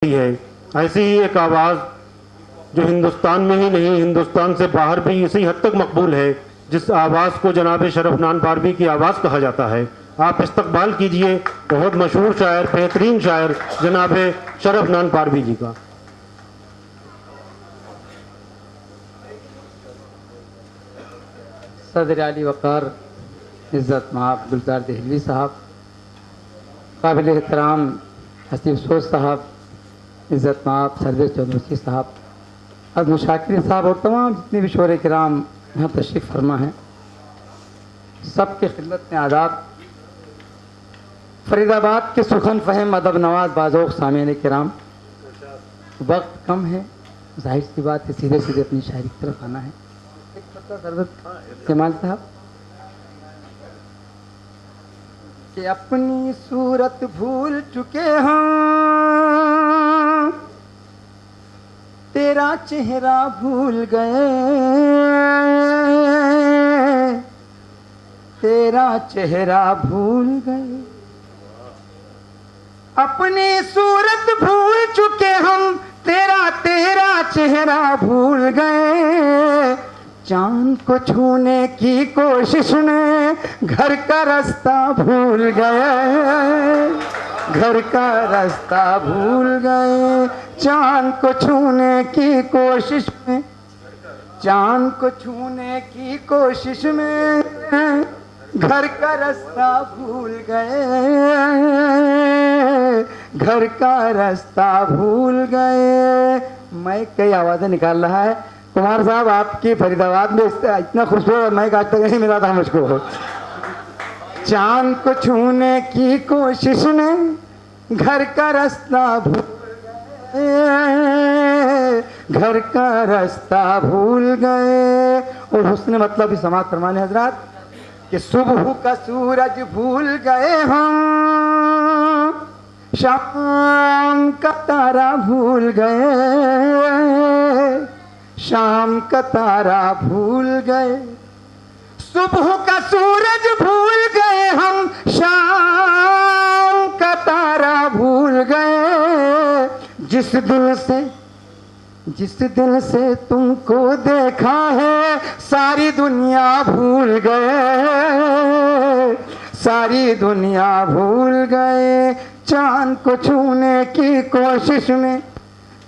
है। ऐसी ही एक आवाज़ जो हिंदुस्तान में ही नहीं हिंदुस्तान से बाहर भी इसी हद तक मकबूल है, जिस आवाज़ को जनाब शरफनान पारवी की आवाज़ कहा जाता है। आप इस्तकबाल कीजिए बहुत मशहूर शायर, बेहतरीन शायर जनाब शरफनान पारवी जी का। सदर आली वक़ार इज़्ज़त महाब गुलजार दहलवी साहब, काबिल एहतराम हसीब सोज साहब, इज़्ज़त महाब सरवेज चौधरी साहब, अज़म शाकिर साहब और तमाम जितने भी शोरे किराम यहाँ तशरीफ़ फरमा हैं, सब के खिदमत में आदाब। फरीदाबाद के सुखन फ़हम अदब नवाज बाज़ोक़ सामीन किराम, वक्त कम है, जाहिर सी बात है, सीधे सीधे अपनी शायरी की तरफ आना है। जमाल साहब कि अपनी सूरत भूल चुके हम, तेरा चेहरा भूल गए, तेरा चेहरा भूल गए। अपनी सूरत भूल चुके हम, तेरा चेहरा भूल गए। चांद को छूने की कोशिश में घर का रास्ता भूल गए, घर का रास्ता भूल गए। चांद को छूने की कोशिश में, चांद को छूने की कोशिश में घर का रास्ता भूल गए, घर का रास्ता भूल गए। मैं कई आवाज़ें निकाल रहा है। कुमार साहब, आपकी फरीदाबाद में इतना खूबसूरत माइक आज तक नहीं मिला था मुझको। चांद को छूने की कोशिश में घर का रास्ता भूल गए, घर का रास्ता भूल गए। और हुस्न मतलब भी समाज फरमाने हजरात कि सुबह का सूरज भूल गए हम, शाम का तारा भूल गए, शाम का तारा भूल गए। सुबह का सूरज भूल गए हम, शाम का तारा भूल गए। जिस दिल से तुमको देखा है सारी दुनिया भूल गए, सारी दुनिया भूल गए। चांद को छूने की कोशिश में,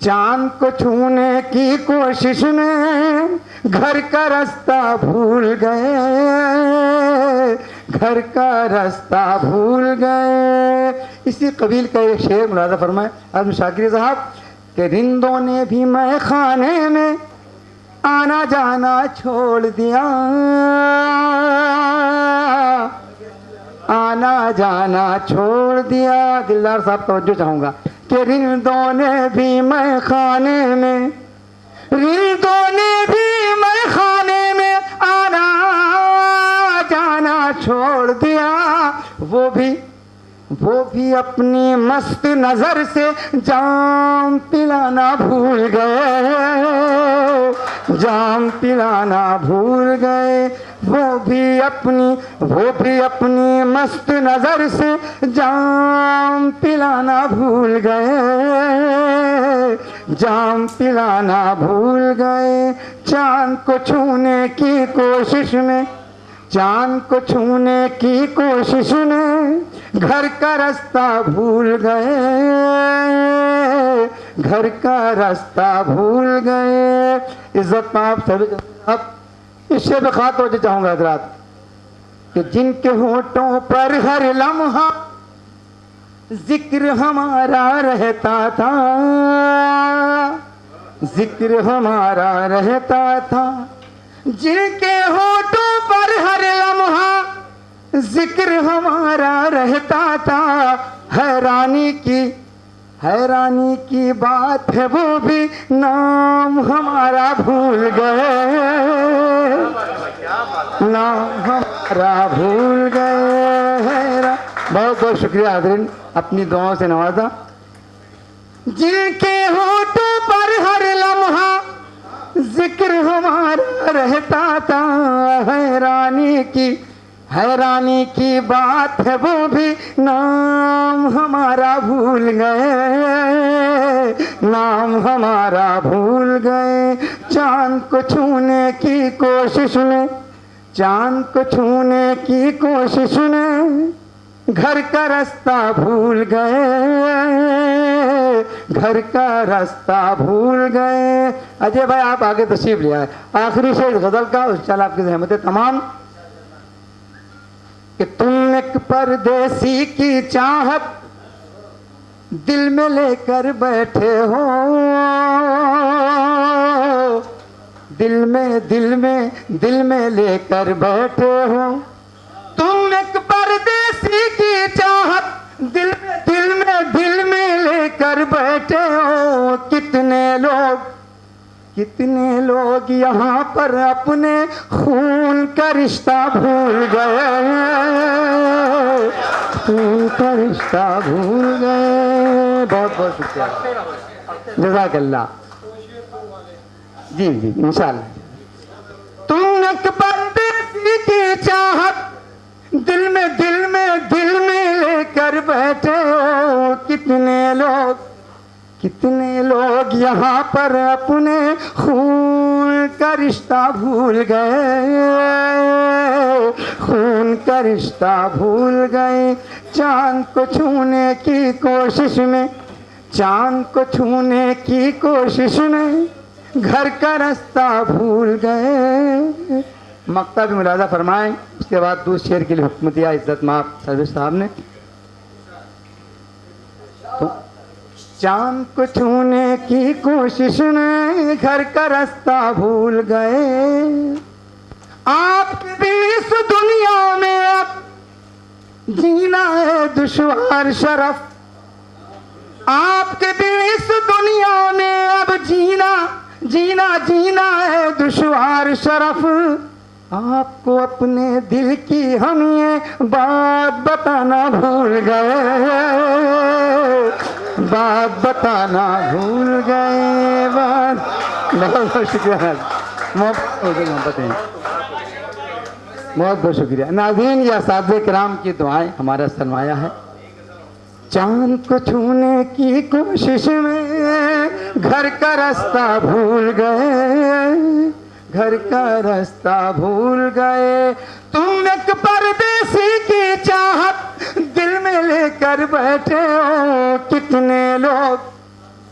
चांद को छूने की कोशिश में घर का रास्ता भूल गए, घर का रास्ता भूल गए। इसी कबील का एक शेर मुलाज़ा फरमाए अज़म शाकिर साहब के रिंदों ने भी मैं खाने में आना जाना छोड़ दिया, आना जाना छोड़ दिया। दिलदार साहब तवज्जो चाहूँगा कि रिंदों ने भी मैं खाने में, रिंदों ने भी मैं खाने में आना जाना छोड़ दिया। वो भी अपनी मस्त नजर से जाम पिलाना भूल गए, जाम पिलाना भूल गए। वो भी अपनी मस्त नजर से जाम पिलाना भूल गए, जाम पिलाना भूल गए। चांद को छूने की कोशिश में, चांद को छूने की कोशिश में घर का रास्ता भूल गए, घर का रास्ता भूल गए। इज्जत आप सभी इस शेर पे खास तवज्जो चाहूँगा हज़रात कि जिनके होठों पर हर लम्हा जिक्र हमारा रहता था, जिक्र हमारा रहता था। जिनके होठों पर हर लम्हा जिक्र हमारा रहता था। हैरानी की बात है वो भी नाम हमारा भूल गए, नाम हमारा भूल गए। बहुत बहुत शुक्रिया हाज़रीन, अपनी दुआओं से नवाजा। जिनके होठों पर हर लम्हा जिक्र हमारा रहता था। हैरानी की बात है वो भी नाम हमारा भूल गए, नाम हमारा भूल गए। चांद को छूने की कोशिश में, चांद को छूने की कोशिश में घर का रास्ता भूल गए, घर का रास्ता भूल गए। अजय भाई आप आगे तशरीफ ले आए। आखिरी शेर गजल का उस चल आपकी रहमत तमाम कि तुम एक परदेसी की चाहत दिल में लेकर बैठे हो, दिल में लेकर बैठे हो। तुम एक परदेसी की चाहत दिल में लेकर बैठे हो। कितने लोग यहाँ पर अपने खून का रिश्ता भूल गए, खून का रिश्ता भूल गए। बहुत बहुत शुक्रिया, जज़ाकल्लाह। जी जी इंशाल्लाह। तुम एक परदेसी की चाहत दिल में लेकर बैठे हो। कितने लोग यहाँ पर अपने खून का रिश्ता भूल गए, खून का रिश्ता भूल गए। चांद को छूने की कोशिश में, चांद को छूने की कोशिश में घर का रास्ता भूल गए। मक्ता भी मुलाजा फरमाएं। उसके बाद दूसरे शेर के लिए हुक्म दिया इज्जत माफ सर्विस साहब ने। तो चांद को छूने की कोशिश में घर का रास्ता भूल गए। आप भी इस दुनिया में अब जीना है दुश्वार शरफ, आपके भी इस दुनिया में अब जीना है दुश्वार शरफ। आपको अपने दिल की हम ये बात बताना भूल गए, बात बताना भूल गए। बहुत बहुत शुक्रिया, बहुत बहुत शुक्रिया। नाज़रीन या सादे किराम की दुआएं हमारा सरमाया है। चांद को छूने की कोशिश में घर का रास्ता भूल गए, घर का रास्ता भूल गए। तुम एक परदेसी की चाहत दिल में लेकर बैठे हो।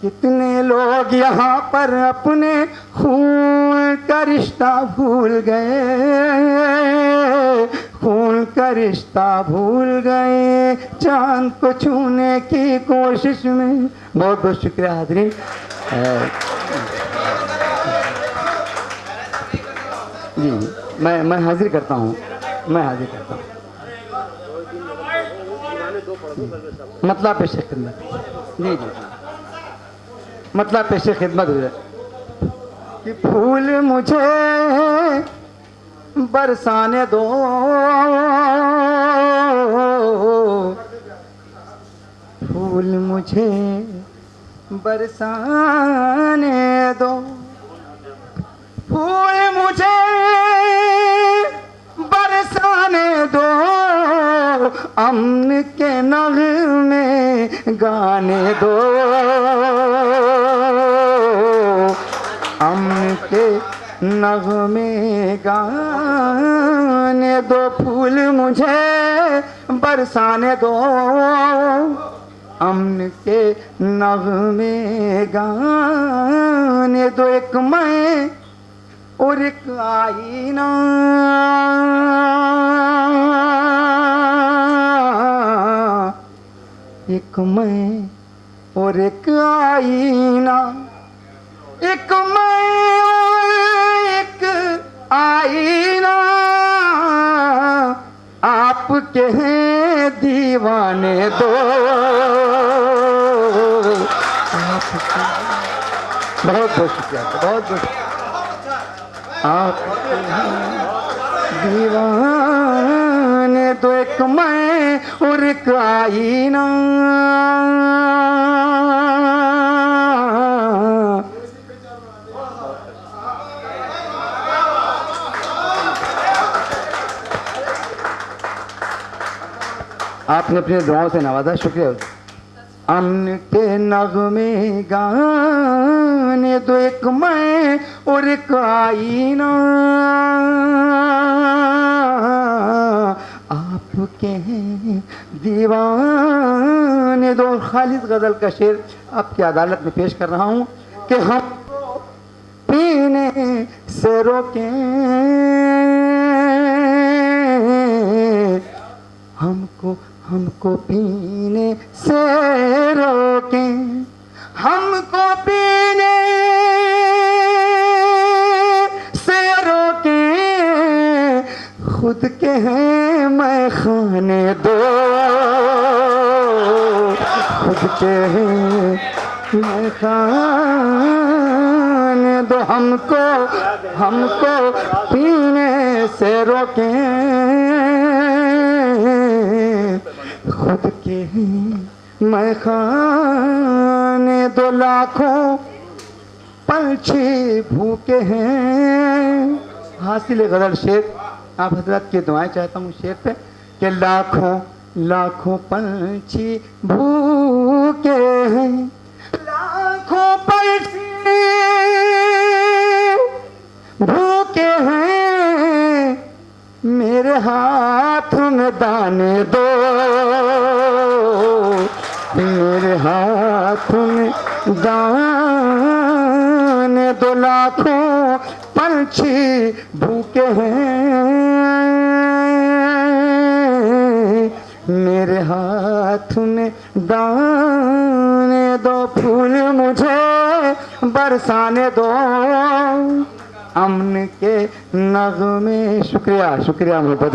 कितने लोग यहाँ पर अपने खून का रिश्ता भूल गए, खून का रिश्ता भूल गए। चांद को छूने की कोशिश में। बहुत बहुत शुक्रिया हाज़रीन। जी मैं हाजिर करता हूँ, मैं हाजिर करता हूँ। मतलब पेश खिदमत। जी जी मतलब पेश खिदमत हो जाए कि फूल मुझे बरसाने दो, फूल मुझे बरसाने दो, फूल मुझे बरसाने दो। अमन के नग़्मे गाने दो, अमन के नग़्मे गाने दो। फूल मुझे बरसाने दो, अमन के नग़्मे गाने दो। एक मैं और एक आईना, एक मैं और एक आईना, एक मैं और एक आईना। आपके हैं दीवाने दो, बहुत बहुत शुक्रिया, बहुत बहुत आप दीवाने दो। एक मैं और एक आईना, आपने अपने दुआओं से नवाजा, शुक्रिया। अमन के नगमे गाने दो, एक मैं और एक आईना, आपके दीवाने दो। खालिद गजल का शेर आपकी अदालत में पेश कर रहा हूँ कि हम पीने से रोकें, हमको पीने से रोकें, हमको पीने से रोकें, खुद के हैं मैं खाने दो, खुद के हैं मैं खाने दो, हमको पीने से रोकें, खुद के मैं खाने दो। लाखों पंछी भूखे हैं, हासिल गजल शेर आप हजरत की दुआएं चाहता हूँ शेर पे कि लाखों पंछी भूखे हैं, लाखों पंछी भूखे हैं, मेरे हाथ में दाने दो, मेरे हाथ में दाने दो। लाखों पंछी भूखे हैं, मेरे हाथ में दाने दो, फूल मुझे बरसाने दो, अमन के नगमे। शुक्रिया, शुक्रिया मोहब्बत।